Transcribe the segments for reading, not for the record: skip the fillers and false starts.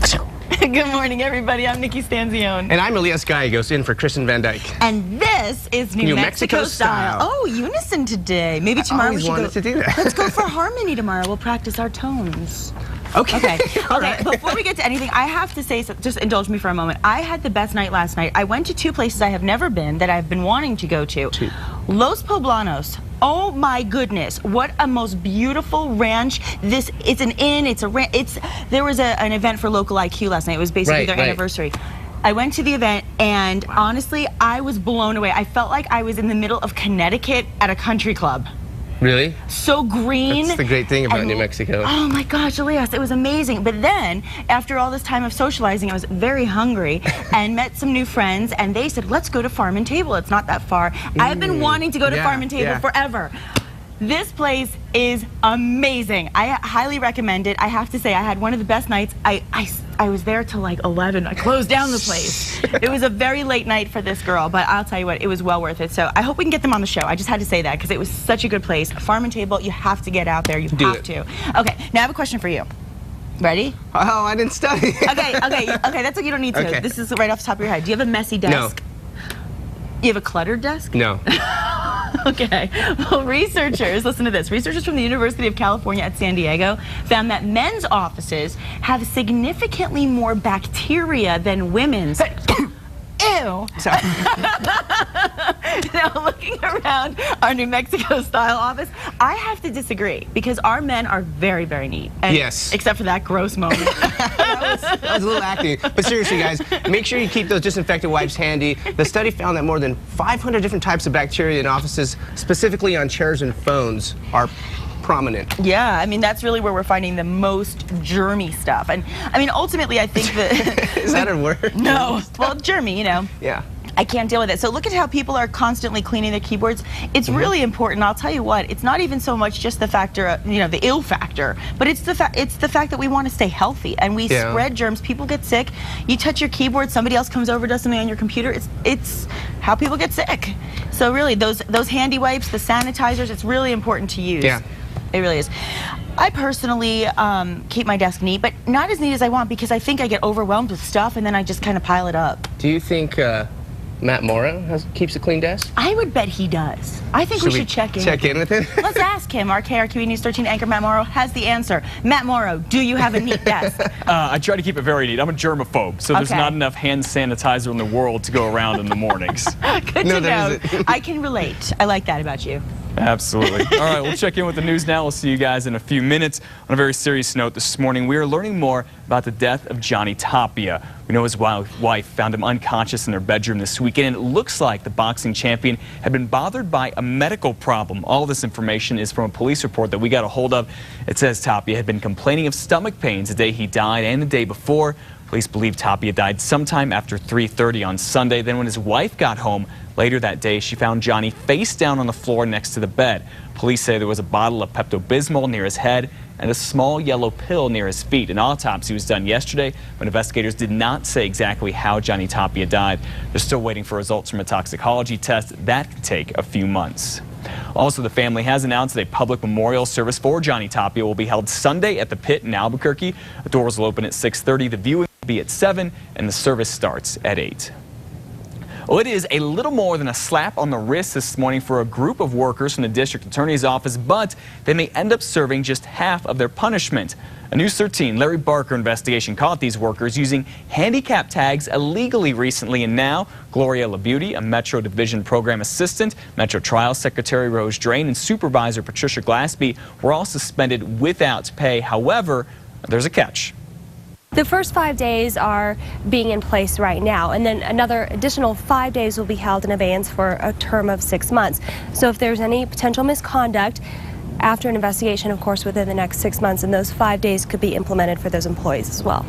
Good morning, everybody. I'm Nikki Stanzione. And I'm Elias Gallegos, in for Kristen Van Dyke. And this is New Mexico style. Oh, unison today. Maybe tomorrow we should wanted to do that. Let's go for harmony tomorrow. We'll practice our tones. Okay. Okay. Before we get to anything, I have to say, just indulge me for a moment. I had the best night last night. I went to two places I have never been that I've been wanting to go to. Los Poblanos. Oh my goodness, what a most beautiful ranch. It's an inn, it's a ranch. There was an event for Local IQ last night. It was basically their anniversary. I went to the event and honestly, I was blown away. I felt like I was in the middle of Connecticut at a country club. Really? So green. That's the great thing about New Mexico. Oh my gosh, Elias, it was amazing. But then, after all this time of socializing, I was very hungry and met some new friends, and they said, let's go to Farm and Table. It's not that far. I have been wanting to go to Farm and Table forever. This place is amazing. I highly recommend it. I have to say, I had one of the best nights. I was there till like 11. I closed down the place. It was a very late night for this girl, but I'll tell you what, it was well worth it. So I hope we can get them on the show. I just had to say that because it was such a good place. Farm and Table, you have to get out there. You have to. Okay, now I have a question for you. Ready? Oh, I didn't study. Okay, that's what you don't need to. Okay. This is right off the top of your head. Do you have a messy desk? No. You have a cluttered desk? No. Okay, well, researchers, listen to this. Researchers from the University of California at San Diego found that men's offices have significantly more bacteria than women's. Ew. Sorry. Now, looking around our New Mexico style office, I have to disagree because our men are very, very neat. And yes. Except for that gross moment. that was a little acting. But seriously, guys, make sure you keep those disinfectant wipes handy. The study found that more than 500 different types of bacteria in offices, specifically on chairs and phones, are prominent. Yeah, I mean, that's really where we're finding the most germy stuff. And I mean, ultimately, I think that... Is that a word? No. Well, germy, you know. Yeah. I can't deal with it. So look at how people are constantly cleaning their keyboards. It's really important. I'll tell you what, it's not even so much just the factor, you know, the ill factor, but it's the fact that we want to stay healthy and we spread germs. People get sick. You touch your keyboard, somebody else comes over, does something on your computer. It's how people get sick. So really, those handy wipes, the sanitizers, it's really important to use. Yeah. It really is. I personally keep my desk neat, but not as neat as I want because I think I get overwhelmed with stuff and then I just kind of pile it up. Do you think Matt Mauro keeps a clean desk? I would bet he does. I think we should check in. Check in with him? Let's ask him. Our KRQE News 13 anchor Matt Mauro has the answer. Matt Mauro, do you have a neat desk? I try to keep it very neat. I'm a germaphobe, so there's not enough hand sanitizer in the world to go around in the mornings. Good to know. I can relate. I like that about you. Absolutely. All right, we'll check in with the news now. We'll see you guys in a few minutes. On a very serious note this morning, we are learning more about the death of Johnny Tapia. We know his wife found him unconscious in their bedroom this weekend, and it looks like the boxing champion had been bothered by a medical problem. All this information is from a police report that we got a hold of. It says Tapia had been complaining of stomach pains the day he died and the day before. Police believe Tapia died sometime after 3:30 on Sunday. Then when his wife got home later that day, she found Johnny face down on the floor next to the bed. Police say there was a bottle of Pepto-Bismol near his head and a small yellow pill near his feet. An autopsy was done yesterday, but investigators did not say exactly how Johnny Tapia died. They're still waiting for results from a toxicology test. That could take a few months. Also, the family has announced that a public memorial service for Johnny Tapia will be held Sunday at the Pit in Albuquerque. The doors will open at 6:30. The viewing will be at 7, and the service starts at 8. Well, it is a little more than a slap on the wrist this morning for a group of workers from the district attorney's office, but they may end up serving just half of their punishment. A News 13 Larry Barker investigation caught these workers using handicap tags illegally recently, and now Gloria LaBeauty, a Metro Division Program Assistant, Metro Trial Secretary Rose Drain, and Supervisor Patricia Glaspie were all suspended without pay. However, there's a catch. The first 5 days are being in place right now, and then another additional 5 days will be held in abeyance for a term of 6 months. So if there's any potential misconduct after an investigation, of course, within the next 6 months, and those 5 days could be implemented for those employees as well.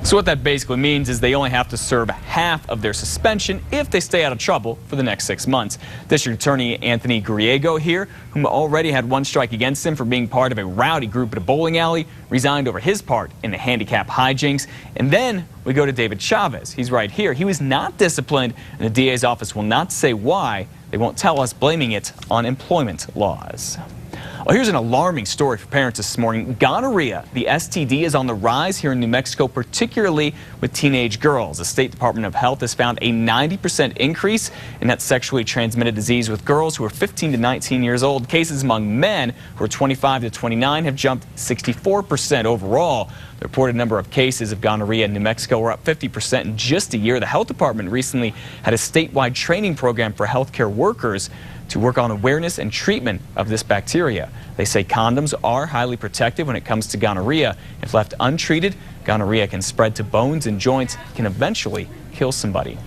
So what that basically means is they only have to serve half of their suspension if they stay out of trouble for the next 6 months. District Attorney Anthony Griego here, whom already had one strike against him for being part of a rowdy group at a bowling alley, resigned over his part in the handicap hijinks. And then we go to David Chavez. He's right here. He was not disciplined, and the DA's office will not say why. They won't tell us, blaming it on employment laws. Well, here's an alarming story for parents this morning. Gonorrhea, the STD, is on the rise here in New Mexico, particularly with teenage girls. The State Department of Health has found a 90% increase in that sexually transmitted disease with girls who are 15 to 19 years old. Cases among men who are 25 to 29 have jumped 64% overall. The reported number of cases of gonorrhea in New Mexico were up 50% in just a year. The health department recently had a statewide training program for healthcare workers to work on awareness and treatment of this bacteria. They say condoms are highly protective when it comes to gonorrhea. If left untreated, gonorrhea can spread to bones and joints, can eventually kill somebody.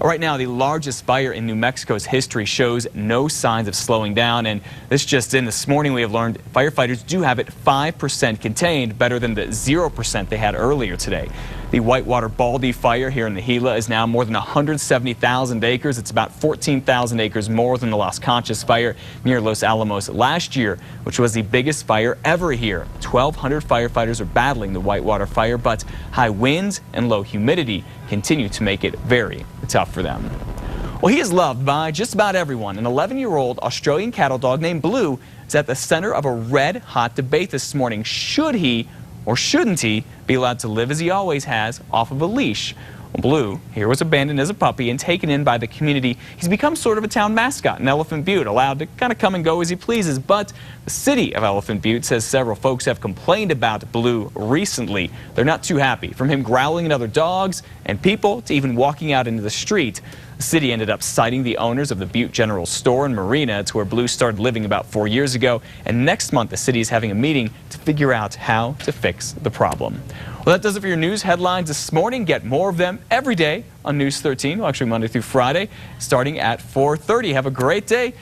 Right now, the largest fire in New Mexico's history shows no signs of slowing down, and this just in this morning we have learned firefighters do have it 5% contained, better than the 0% they had earlier today. The Whitewater Baldy fire here in the Gila is now more than 170,000 acres. It's about 14,000 acres more than the Las Conchas fire near Los Alamos last year, which was the biggest fire ever here. 1,200 firefighters are battling the Whitewater fire, but high winds and low humidity continue to make it very tough for them. Well, he is loved by just about everyone. An 11-year-old Australian cattle dog named Blue is at the center of a red-hot debate this morning. Should he or shouldn't he be allowed to live as he always has, off of a leash? Well, Blue here was abandoned as a puppy and taken in by the community. He's become sort of a town mascot in Elephant Butte, allowed to kind of come and go as he pleases. But the city of Elephant Butte says several folks have complained about Blue recently. They're not too happy, from him growling at other dogs and people to even walking out into the street. The city ended up citing the owners of the Butte General Store and Marina. It's where Blue started living about 4 years ago. And next month, the city is having a meeting to figure out how to fix the problem. Well, that does it for your news headlines this morning. Get more of them every day on News 13, well, actually Monday through Friday, starting at 4:30. Have a great day.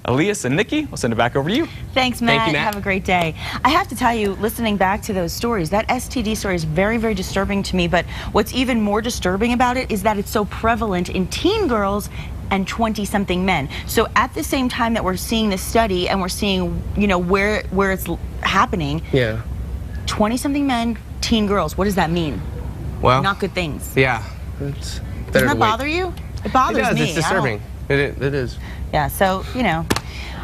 Elias and Nikki, I'll send it back over to you. Thanks, Matt. Thank you, Matt. Have a great day. I have to tell you, listening back to those stories, that STD story is very, very disturbing to me. But what's even more disturbing about it is that it's so prevalent in teen girls and 20-something men. So at the same time that we're seeing this study and we're seeing, you know, where it's happening, 20-something men, teen girls, what does that mean? Well, not good things. Yeah. Doesn't that bother you? It bothers me. It's disturbing. It is. Yeah, so, you know,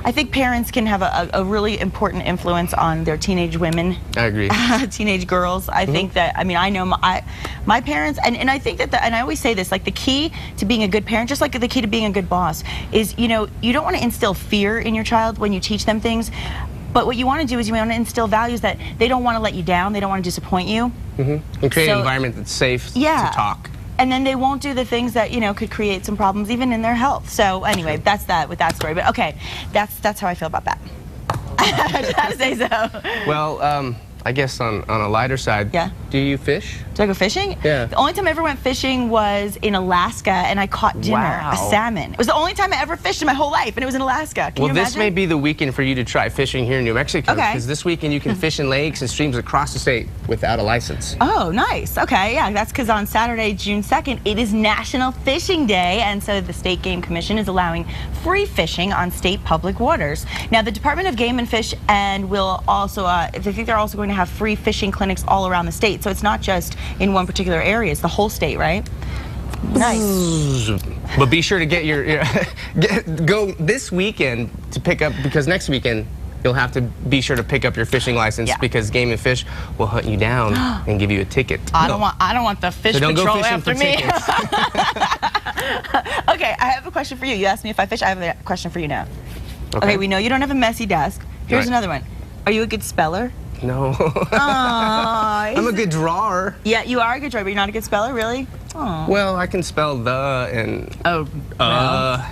I think parents can have a really important influence on their teenage women. I agree. Teenage girls. I think that, I mean, I know my parents, and I think that, and I always say this, like the key to being a good parent, just like the key to being a good boss, is, you know, you don't want to instill fear in your child when you teach them things. But what you want to do is you want to instill values that they don't want to let you down, they don't want to disappoint you. And create an environment that's safe to talk. And then they won't do the things that, you know, could create some problems even in their health. So anyway, that's that with that story. But okay, that's how I feel about that. I gotta say so. Well, I guess on a lighter side, do you fish? Do I go fishing? Yeah. The only time I ever went fishing was in Alaska, and I caught dinner, a salmon. It was the only time I ever fished in my whole life, and it was in Alaska. Can you imagine? This may be the weekend for you to try fishing here in New Mexico. Okay. Because this weekend you can fish in lakes and streams across the state without a license. Oh, nice. Okay, yeah, that's because on Saturday, June 2nd, it is National Fishing Day, and so the State Game Commission is allowing free fishing on state public waters. Now, the Department of Game and Fish and will also, I think they're also going to have free fishing clinics all around the state. So it's not just in one particular area, it's the whole state, right? Nice. But be sure to get go this weekend to pick up, because next weekend you'll have to be sure to pick up your fishing license because Game and Fish will hunt you down and give you a ticket. I don't want the fish patrol after me. Okay, I have a question for you. You asked me if I fish. I have a question for you now. Okay, we know you don't have a messy desk. Here's another one. Are you a good speller? No. I'm a good drawer. Yeah, you are a good drawer, but you're not a good speller, really? Aww. Well, I can spell the and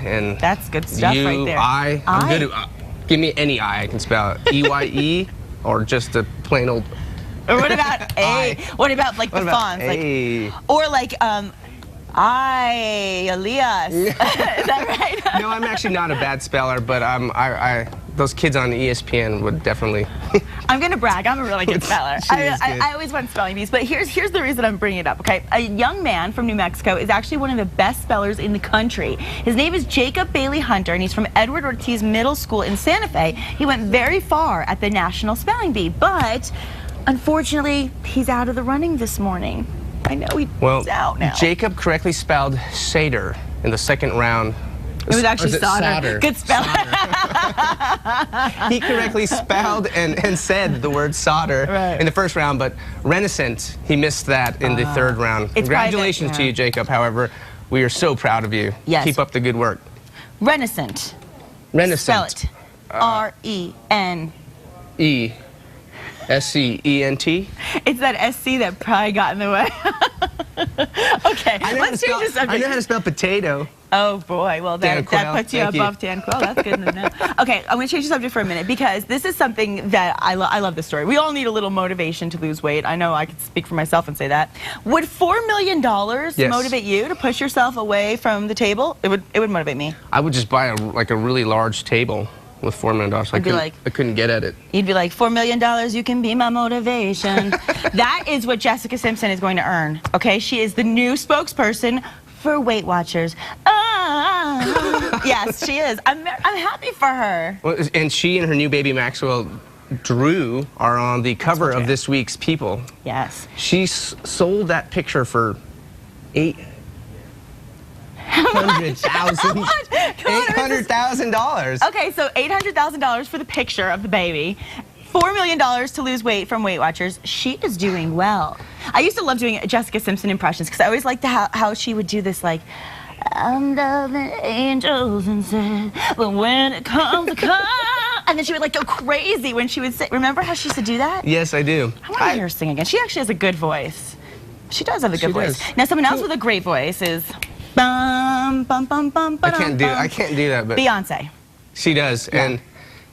and that's good stuff right there. I'm good at, give me any I can spell. E-Y-E or just a plain old. Or what about A? What about like the fonts? A? Like, or like Elias. Is that right? No, I'm actually not a bad speller, but those kids on ESPN would definitely. I'm gonna brag. I'm a really good speller. I always want spelling bees, but here's the reason I'm bringing it up. Okay, a young man from New Mexico is actually one of the best spellers in the country. His name is Jacob Bailey Hunter, and he's from Edward Ortiz Middle School in Santa Fe. He went very far at the National Spelling Bee, but unfortunately, he's out of the running this morning. I know he's out now. Jacob correctly spelled Seder in the second round. It was actually solder. Good spelling. He correctly spelled and said the word solder in the first round, but reticent, he missed that in the third round. Congratulations to you, Jacob. However, we are so proud of you. Yes. Keep up the good work. Reticent. Reticent. Spell it. R-E-N. E-S-C-E-N-T. It's that S-C that probably got in the way. Okay, let's change the subject. I know how to spell potato. Oh boy, well that puts you above Dan Quayle. That's good to know. Okay, I'm going to change the subject for a minute because this is something that I love this story. We all need a little motivation to lose weight. I know I could speak for myself and say that. Would $4 million motivate you to push yourself away from the table? It would motivate me. I would just buy a really large table with $4 million. I couldn't get at it. You'd be like, $4 million, you can be my motivation. That is what Jessica Simpson is going to earn. Okay, she is the new spokesperson for Weight Watchers. Yes, she is. I'm happy for her. Well, and she and her new baby Maxwell Drew are on the cover of this week's People. Yes. She sold that picture for $800,000. Okay, so $800,000 for the picture of the baby. $4 million to lose weight from Weight Watchers. She is doing well. I used to love doing Jessica Simpson impressions because I always liked how she would do this, like, I'm loving angels and said, but when it comes to come, and then she would like go crazy when she would say. Remember how she used to do that? Yes, I do. I want to hear her sing again. She actually has a good voice. She does have a good voice. Now, someone else with a great voice is bum bum bum bum. I can't do that, but Beyonce. She does, and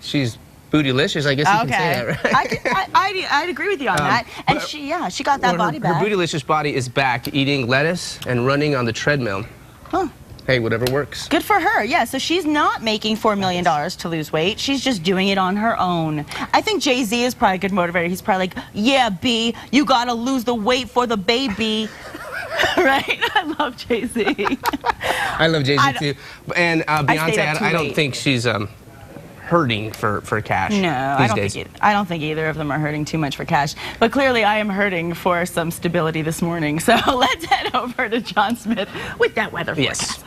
she's bootylicious. I guess you can say that, right? I'd agree with you on that. And she got that body back. Her bootylicious body is back, eating lettuce and running on the treadmill. Huh. Hey, whatever works. Good for her. Yeah, so she's not making $4 million to lose weight. She's just doing it on her own. I think Jay-Z is probably a good motivator. He's probably like, yeah, B, you got to lose the weight for the baby. Right? I love Jay-Z. I love Jay-Z too. And Beyonce, I don't think she's hurting for cash. No, I don't think either of them are hurting too much for cash. But clearly I am hurting for some stability this morning. So let's head over to John Smith with that weather forecast.